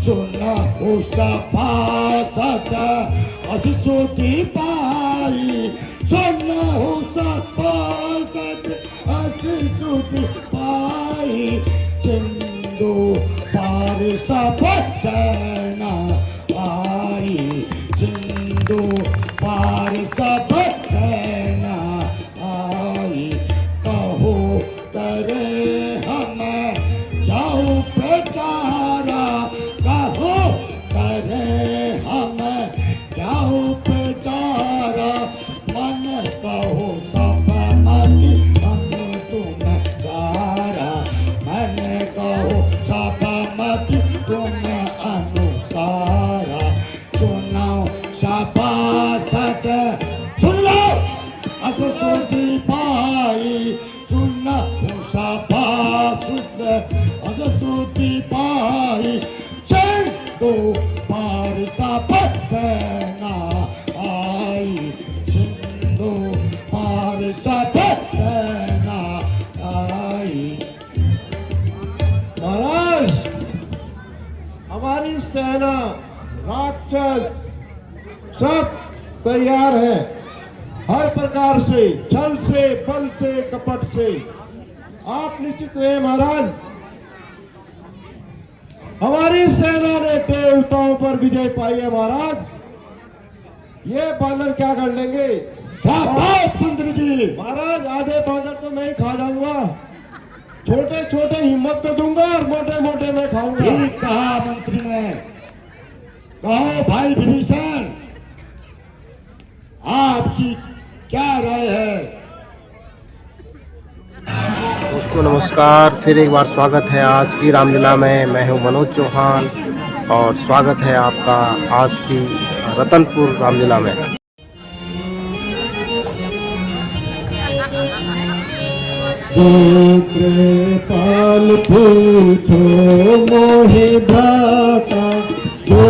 सुना उषा पासत असुति पाई सुना उषा पासत असुति पाई सिंधु पार सब सेना आई सिंधु पार सब सेना आई कहो करे हमें जाओ बेचारा कहो करे हमें जाओ बेचारा मन कहो सब मति हम तुम चारा मन कहो सब मति तुम अनुसारा सुनाओ शाबाशत सुन लो असुति पाई सुना शाबाशत असुति पाई सिंधु पार सब सेना आई सिंधु पार सब सेना आई। महाराज, हमारी सेना राक्षस सब तैयार है, हर प्रकार से, छल से, बल से, कपट से। आप निश्चित रहे महाराज, हमारी सेना ने देवताओं पर विजय पाई है महाराज। ये बांदर क्या कर लेंगे? शाबाश मंत्री जी। महाराज, आधे बांदर तो मैं ही खा जाऊंगा, छोटे छोटे हिम्मत तो दूंगा और मोटे मोटे मैं खाऊंगा। ठीक कहा मंत्री ने। कहो भाई विभीषण, आपकी क्या राय है? दोस्तों नमस्कार, फिर एक बार स्वागत है आज की रामलीला में। मैं हूं मनोज चौहान और स्वागत है आपका आज की रतनपुर रामलीला में। कृपाल पूछो मोहि भ्राता, जो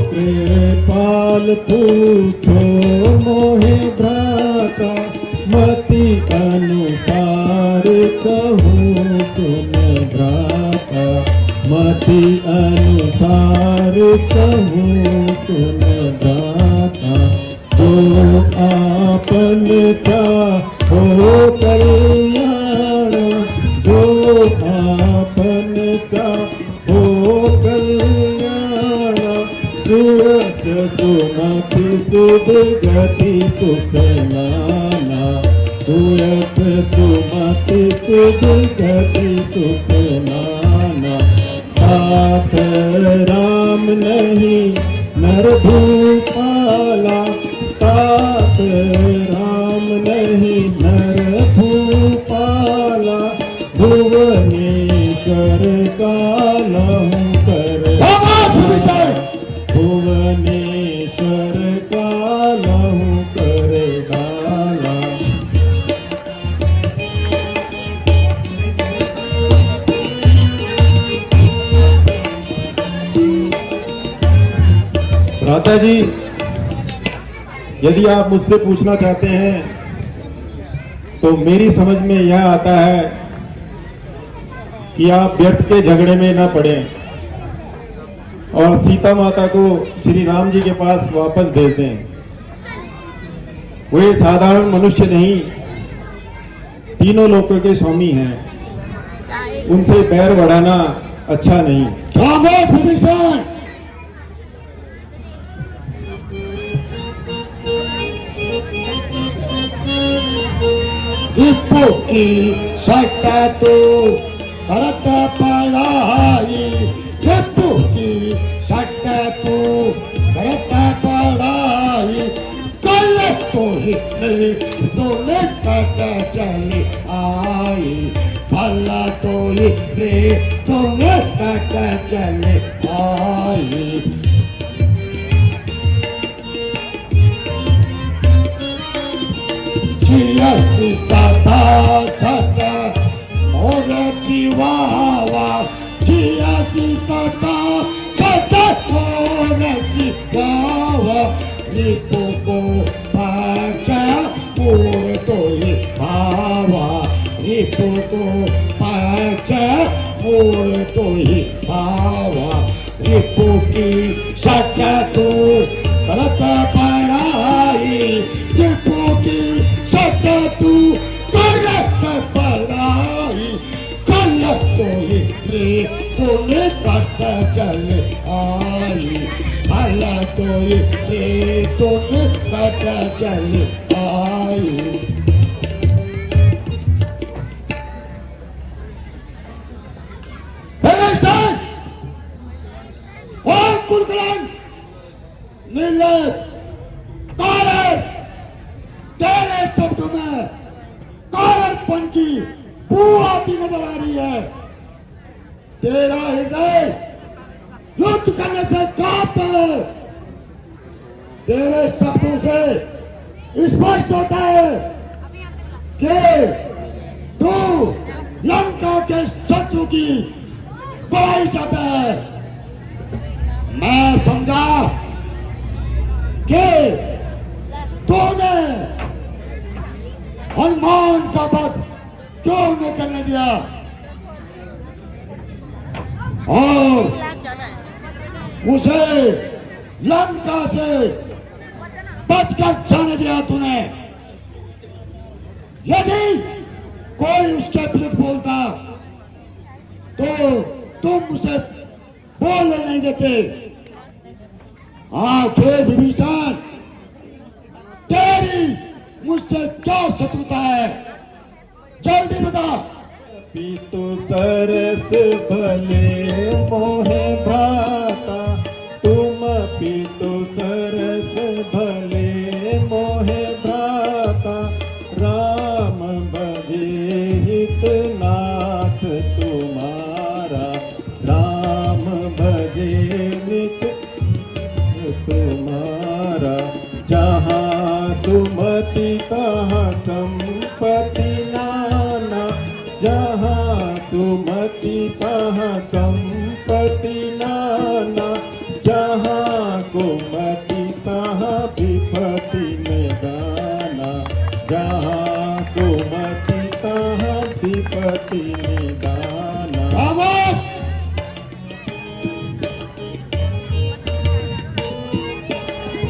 कृपाल पूछो मोहि भ्राता, मति अनुसार कहूँ तुम भ्राता, मति अनुसार कहूँ तुम भ्राता। जो आपन चाहो कल्याण, जो आपन चाहो कल्याण, सुरत सुमति सुदगति सुख नाना, सुरत सुमति सुदगति सुख नाना। तात राम नहीं नर भूपाला, तात राम नहीं नर भूपाला, भुवनेश्वर कालहु कर, भुवनेश्वर कालहु कर गाला। भ्राता जी, यदि आप मुझसे पूछना चाहते हैं तो मेरी समझ में यह आता है कि आप व्यर्थ के झगड़े में न पड़ें और सीता माता को श्री राम जी के पास वापस भेज दें। वे साधारण मनुष्य नहीं, तीनों लोकों के स्वामी हैं, उनसे बैर बढ़ाना अच्छा नहीं। खामोश विभीषण। विप्पू की सट तो करत पढ़ाई, विप्पू की सट तो करत पढ़ाई, कल तो ही तो निकट चली आई, कल तो ही तो निकट चली आई। जियसी सदा सदा और जीवावा, जियसी सदा सदा और जीवावा, रिपु को पाचा पूर्ण तो ही भावा, रिपु को पाचा पूर्ण तो ही भावा, रिपु की सट तू करत पढ़ाई, टीपू की सट तू करत पढ़ाई, कल तो इतनी तूने पता चल आई, कल तो इतनी तूने पता चल आई। और कुलकलन मिलत कायर तेरे शब्दों में कायरपन की बू आती नजर आ रही है। तेरा हृदय युद्ध करने से कांपता है। तेरे शब्दों से स्पष्ट होता है कि तू लंका के शत्रु की बुराई चाहता है। मैं समझा कि तूने हनुमान का वध क्यों नहीं करने दिया और उसे लंका से बचकर जाने दिया तूने। यदि कोई उसके विरुद्ध बोलता तो तुम उसे बोलने नहीं देते। आखिर विभीषण तेरी मुझसे क्या शत्रुता है, जल्दी बता। पीतु सरस भले मोहे भ्राता, तुम पीतु सरस भले मोहे भ्राता, राम भजे हितनाथ तुम्हारा, राम भजे नित तुम्हारा, जहाँ सुमति तहाँ संपत्ति नाना, जहाँ सुमति तहाँ संपत्ति नाना, जहाँ कुमति तहाँ विपत्ति निदाना, जहाँ कुमति तहाँ विपत्ति निदाना।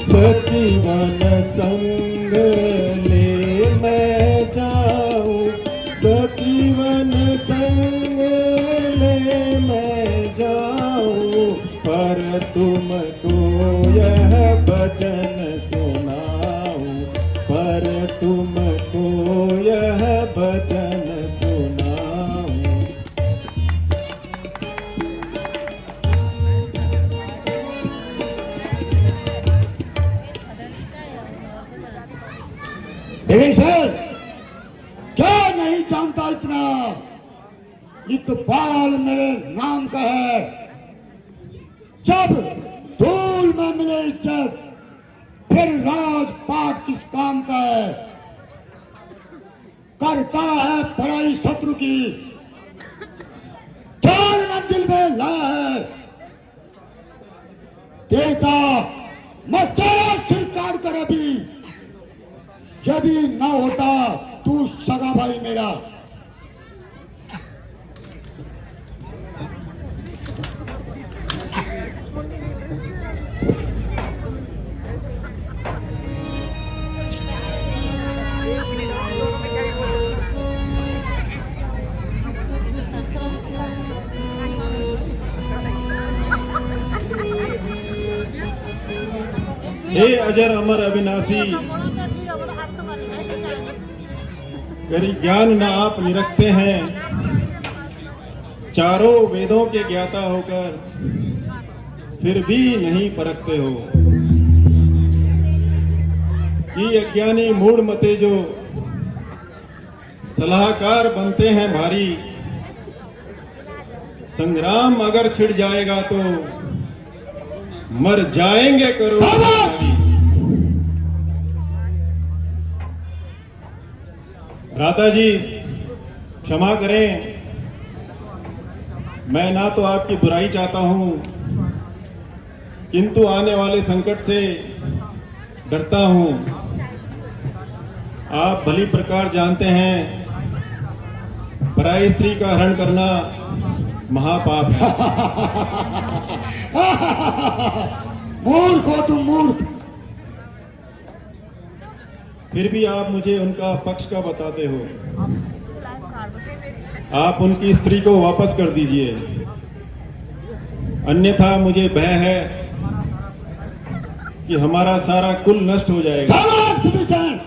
सजीवन संग ले मैं जाऊं, सजीवन संग ले मैं जाऊं, पर तुमको यह वचन सुनाऊं, पर तुमको यह वचन सुनाऊं। विभीषण क्या नहीं जानता इतना, इकबाल मेरे नाम का है। जब धूल में मिले इज्जत फिर राजपाट किस काम का है। करता है पढ़ाई शत्रु की, चाल मंजिल में लाया है। देखा मैं तेरा सिर काट कर अभी, यदि न होता तू सगा भाई मेरा। हे अजर अमर अविनाशी, मेरी ज्ञान न आप निरखते हैं, चारों वेदों के ज्ञाता होकर फिर भी नहीं परखते हो। ये अज्ञानी मूढ़ मते जो सलाहकार बनते हैं भारी, संग्राम अगर छिड़ जाएगा तो मर जाएंगे करोड़। भ्राता जी क्षमा करें, मैं ना तो आपकी बुराई चाहता हूं, किंतु आने वाले संकट से डरता हूं। आप भली प्रकार जानते हैं पराई स्त्री का हरण करना महापाप है। मूर्ख हो तुम, मूर्ख। फिर भी आप मुझे उनका पक्ष का बताते हो। आप उनकी स्त्री को वापस कर दीजिए, अन्यथा मुझे भय है कि हमारा सारा कुल नष्ट हो जाएगा। शाबाश विभीषण।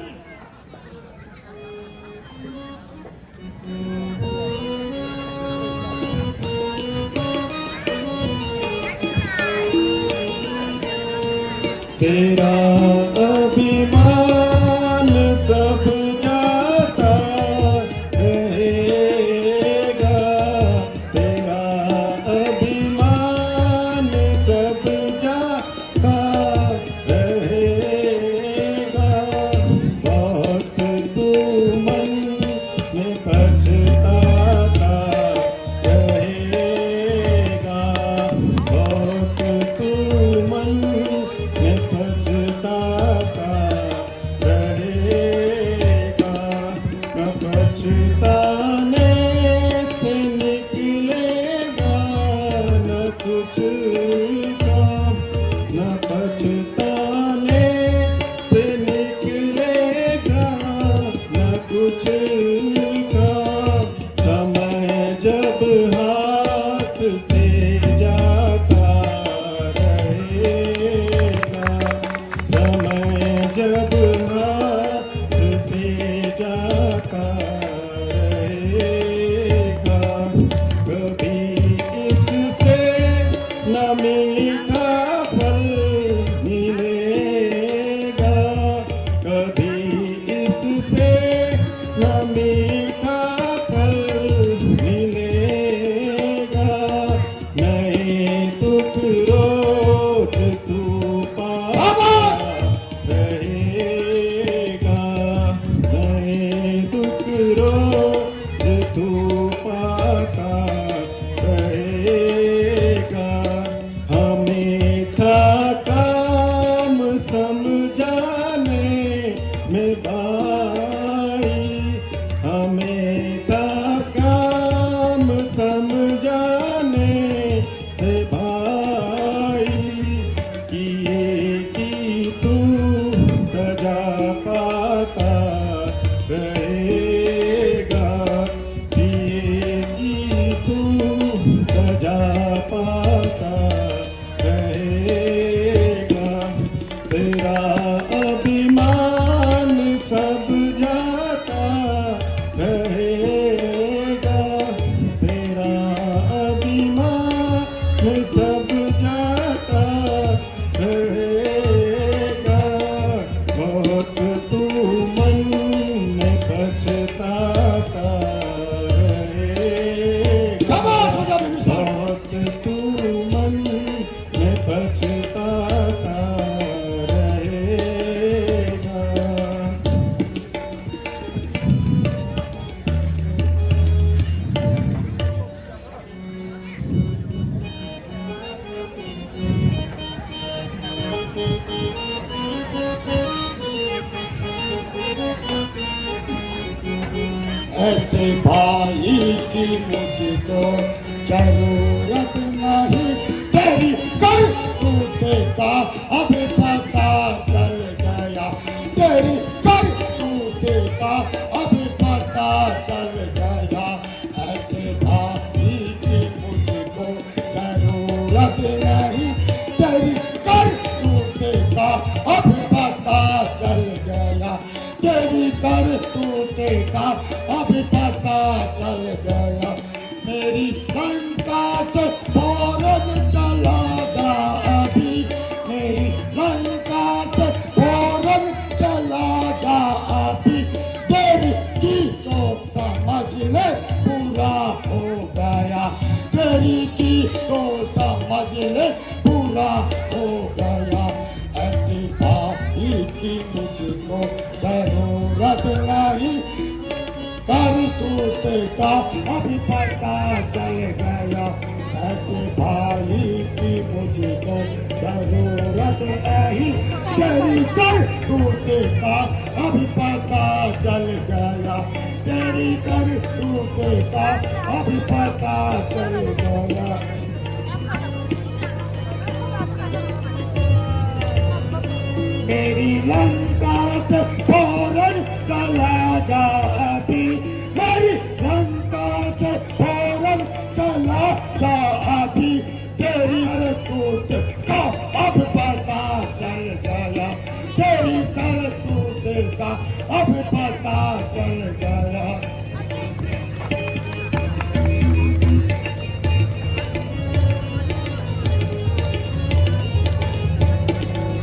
तेरा अभिमान सब जाता रहेगा, तेरा अभिमान सब जाता रहेगा। बहुत तू मन में पछताता रहेगा, बहुत तू मन में पछताता रहेगा। न पछताने से निकलेगा न कुछ काम, न पछताने से निकलेगा न कुछ काम। समय जब हाथ से जाता रहेगा, समय जब हाथ से जाता रहेगा। कभी इससे न मीठा फल मिलेगा, कभी इससे न मीठा फल मिलेगा। नए दुख रोज तू पाता रहेगा, नए दुख रोज तू पाता रहेगा। हमें था काम समझाने में भाई, हमें था काम समझाने से भाई। किए की तू सजा पाता रहेगा, किए की तू सजा पाता रहेगा। तेरा अभिमान सब जाता रहेगा, तेरा अभिमान सब जाता रहेगा। बहुत तू मन में पछताता रहेगा, शाबाश राजा विभीषण। बहुत तू मन में पछताता रहेगा। ऐसे भाई की मुझको जरूरत नहीं, तेरी करतूते का अभी पता चल गया, तेरी करतूते का अभी पता चल गया। ऐसे भाई की मुझको जरूरत नहीं, तेरी करतूते का अभी पता चल गया, तेरी करतूते का अभी पता चल गया। मेरी लंका से फौरन चला जा अभी, मेरी लंका से फौरन चला जा अभी। तेरी की तो समझ ले पूरा हो गया, तेरी की तो समझ ले पूरा हो गया। ऐसी भाई की मुझको जरूरत नहीं, करतूते का अभी पता चल गया। ऐसे भाई की मुझको जरूरत नहीं, तेरी करतूते का अभी पता चल गया, तेरी करतूते का अभी पता चल गया। मेरी लंका से फौरन चला जा अभी, मेरी लंका से फौरन चला जा अभी, तेरी करतूत का अब पता चल गया, तेरी करतूत का अब पता चल गया।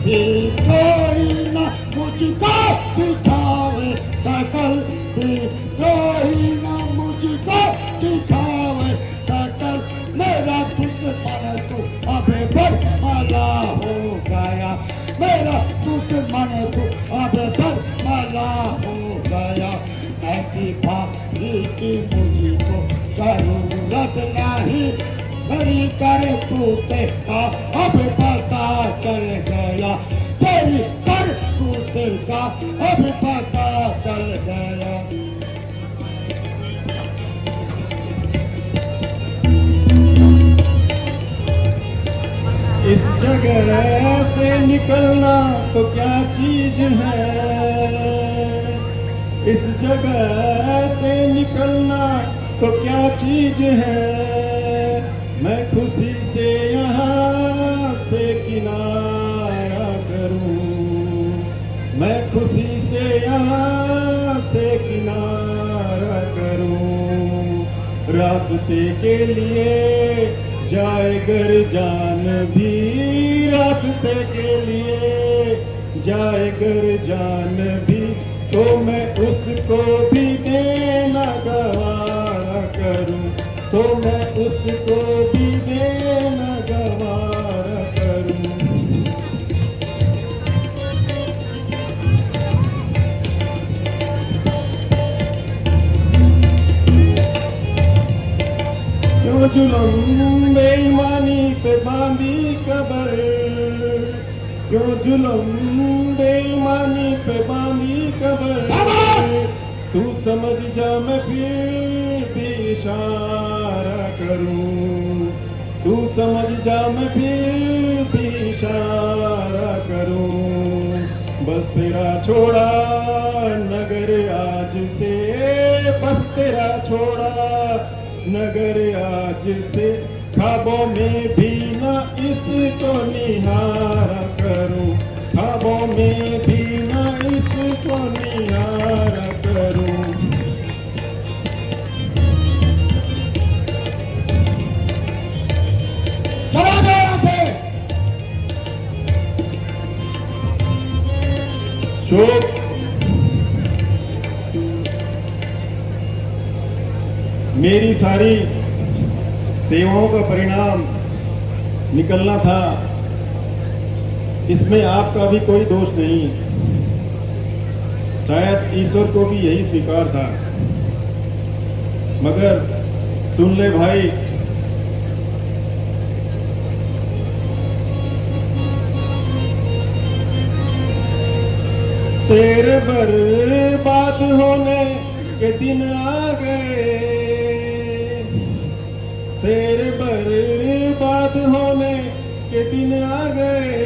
कोई न मुझको दिखावे सकल, कोई न मुझको दिखावे सकल, मेरा दुश्मन तू अबे बरमला हो गया, मेरा दुश्मन तू अबे बरमला हो गया। ऐसी भाई की मुझको जरूरत नहीं, मेरी करतूत का अब पता चल गया, तेरी करतूत का अब पता चल गया। इस जगह से निकलना तो क्या चीज है, इस जगह से निकलना तो क्या चीज है, मैं खुशी से यहाँ से किनारा करूँ, मैं खुशी से यहाँ से किनारा करूँ, रास्ते के लिए जाए गर जान भी, रास्ते के लिए जाए गर जान भी, तो मैं उसको भी देना गवारा करूं, तो मैं उसको भी देना गवारा करूं। क्यों जुल्म बेईमानी पे बांधी कबर, क्यों जुल्म बेईमानी पे बांधी कबर, तू समझ जा मैं फिर भी इशारा करूं, तू समझ जा मैं फिर भी इशारा करूं, बस तेरा छोड़ा नगर आज से, बस तेरा छोड़ा नगर आज से, ख्वाबों में भी न इसको निहारा करूं, ख्वाबों में भी न इसको निहारा करूं। चला दो यहाँ से। शोक मेरी सारी सेवाओं का परिणाम निकलना था, इसमें आपका भी कोई दोष नहीं, शायद ईश्वर को भी यही स्वीकार था, मगर सुन ले भाई, तेरे बर्बाद होने के दिन आ गए, तेरे बर्बाद होने के दिन आ गए,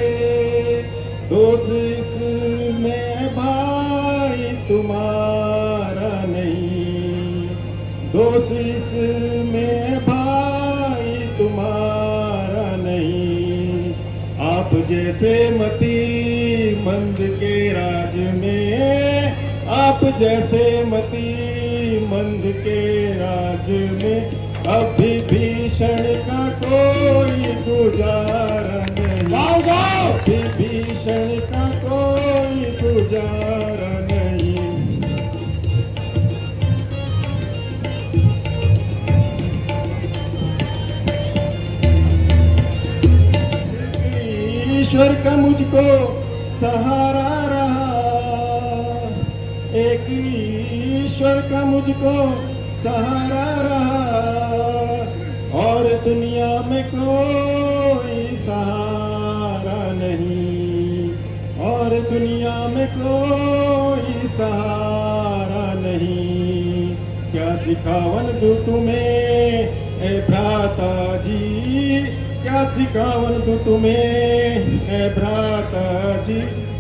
दोष इसमें भाई तुम्हारा नहीं, दोष इसमें भाई तुम्हारा नहीं, आप जैसे मती मंद के राज में, आप जैसे मती मंद के राज में, अभी भीषण का कोई गुजारा नहीं, जाओ जाओ। अभी भीषण का कोई गुजारा नहीं। ईश्वर का मुझको सहारा रहा, एक ईश्वर का मुझको सहारा रहा, और दुनिया में कोई सहारा नहीं, और दुनिया में कोई सहारा नहीं। क्या सिखावन दूं तुम्हें ए भ्राता जी, क्या सिखावन दूं तुम्हें ए भ्राता जी,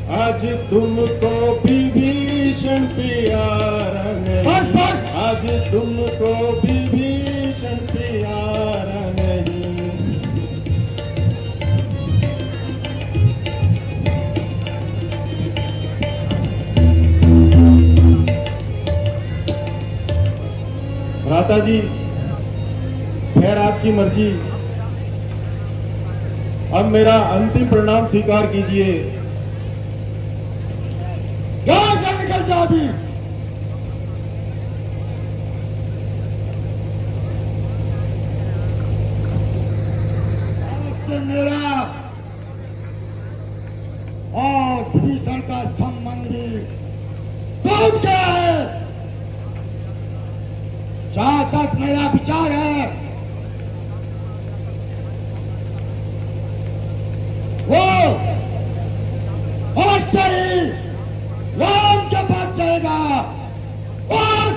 आज तुमको विभीषण प्यारा बस नहीं, बस। आज तुमको विभीषण प्यारा नहीं। भ्राता जी, खैर आपकी मर्जी। अब मेरा अंतिम प्रणाम स्वीकार कीजिए। यहाँ से निकल जा अभी। आपसे मेरा और विभीषण का संबंध भी टूट गया है। जहां तक मेरा विचार है, वो अवश्य ही राम के पास जाएगा और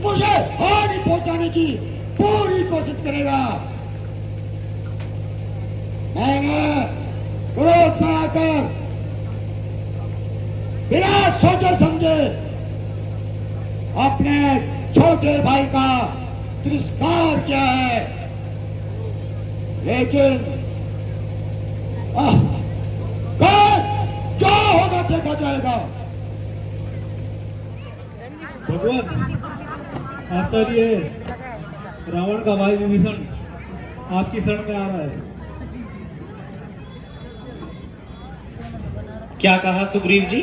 मुझे हानि पहुंचाने की पूरी कोशिश करेगा। मैंने क्रोध में आकर बिना सोचे समझे अपने छोटे भाई का तिरस्कार किया है, लेकिन कल जो होगा देखा जाएगा। भगवान, आश्चर्य है, रावण का भाई विभीषण आपकी शरण में आ रहा है। क्या कहा सुग्रीव जी?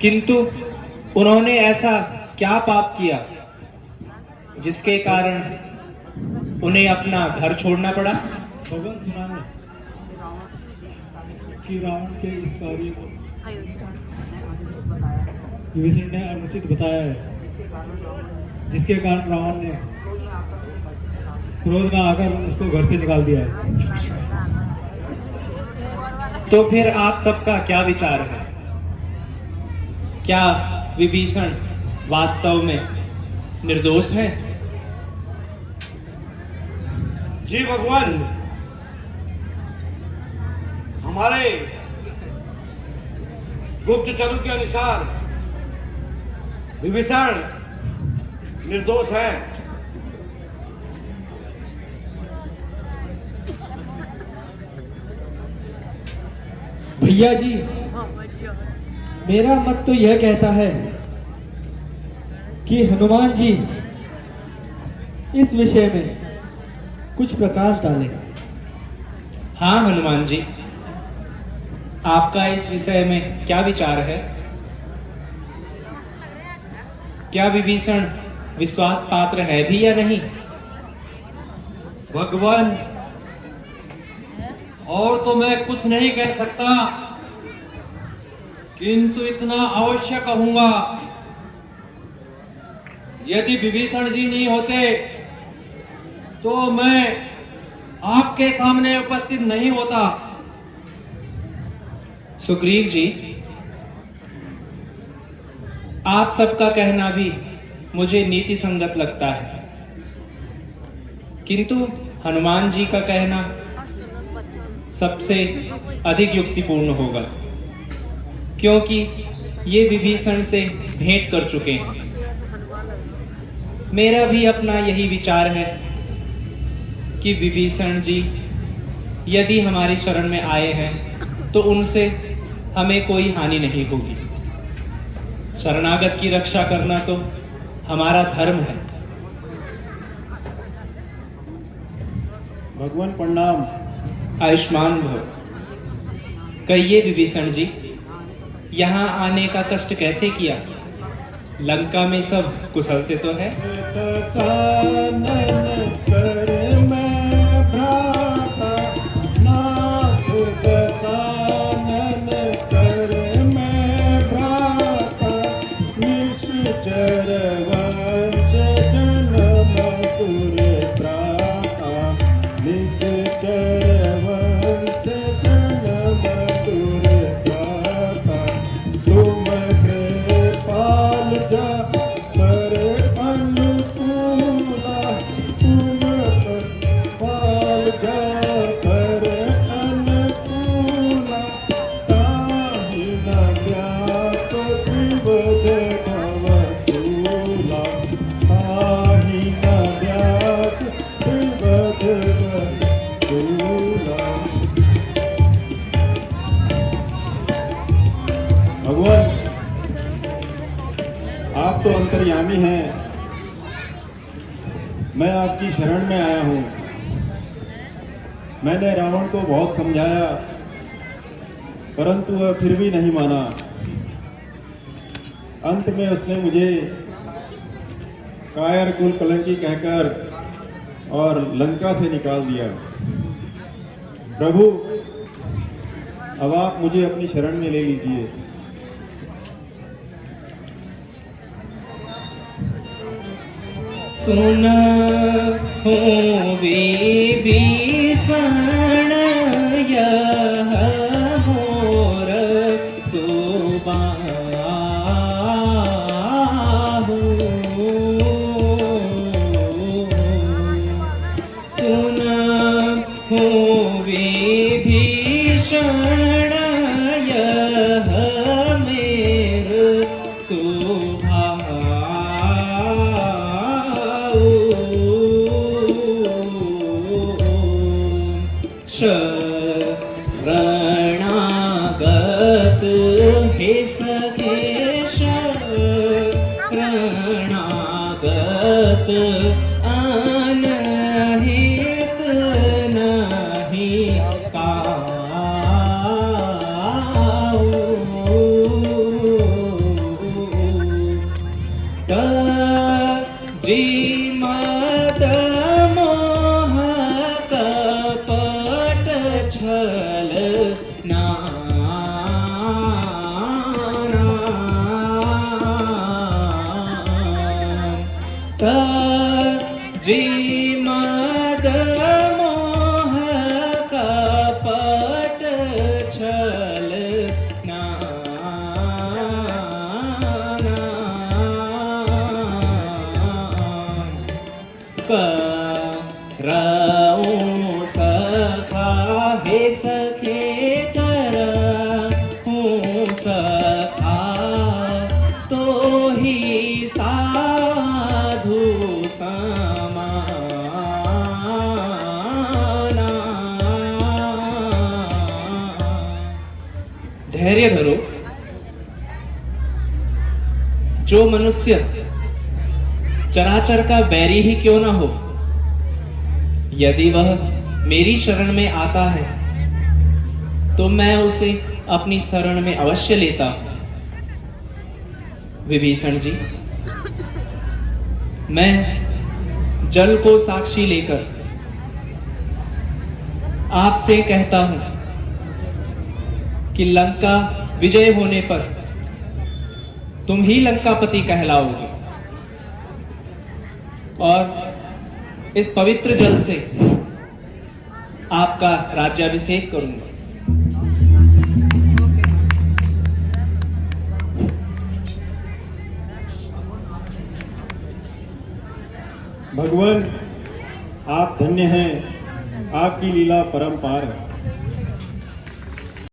किंतु उन्होंने ऐसा क्या पाप किया जिसके कारण उन्हें अपना घर छोड़ना पड़ा? भगवान, सुना है कि रावण के इस कार्य को विभीषण ने अनुचित बताया है, जिसके कारण रावण ने क्रोध में आकर उसको घर से निकाल दिया है। तो फिर आप सबका क्या विचार है? क्या विभीषण वास्तव में निर्दोष है? जी भगवान, हमारे गुप्तचरों के अनुसार विभीषण निर्दोष है। भैया जी, मेरा मत तो यह कहता है कि हनुमान जी इस विषय में कुछ प्रकाश डालें। हाँ हनुमान जी, आपका इस विषय में क्या विचार है? क्या विभीषण विश्वास पात्र है भी या नहीं? भगवान, और तो मैं कुछ नहीं कह सकता, किंतु इतना अवश्य कहूंगा, यदि विभीषण जी नहीं होते तो मैं आपके सामने उपस्थित नहीं होता। सुग्रीव जी, आप सबका कहना भी मुझे नीति संगत लगता है, किंतु हनुमान जी का कहना सबसे अधिक युक्तिपूर्ण होगा, क्योंकि ये विभीषण से भेंट कर चुके हैं। मेरा भी अपना यही विचार है कि विभीषण जी यदि हमारी शरण में आए हैं तो उनसे हमें कोई हानि नहीं होगी। शरणागत की रक्षा करना तो हमारा धर्म है। भगवान प्रणाम। आयुष्मान भव। कहिए विभीषण जी, यहाँ आने का कष्ट कैसे किया? लंका में सब कुशल से तो है? पर अनुकूला तुम अंतर्यामी हैं, मैं आपकी शरण में आया हूँ। मैंने रावण को बहुत समझाया, परंतु वह फिर भी नहीं माना। अंत में उसने मुझे कायर कुल कलंकी कहकर और लंका से निकाल दिया। प्रभु, अब आप मुझे अपनी शरण में ले लीजिए। सुन हूँ विभीषण यह मोर सुबाहु। सुन हूँ विभीषण यह मेर सुबाहु। शरणागत हे सखे शरणागत अनहित नहीं काऊ। जी मद मोह कपट छल जी मद मोह कपट छल करऊं सखा हे सखे करऊं सखा तो ही साधु समाना। धैर्य धरो। जो मनुष्य चराचर का बैरी ही क्यों ना हो, यदि वह मेरी शरण में आता है तो मैं उसे अपनी शरण में अवश्य लेता हूं। विभीषण जी, मैं जल को साक्षी लेकर आपसे कहता हूं कि लंका विजय होने पर तुम ही लंकापति कहलाओगे और इस पवित्र जल से आपका राज्याभिषेक करूंगा। भगवान, आप धन्य हैं, आपकी लीला परंपार है।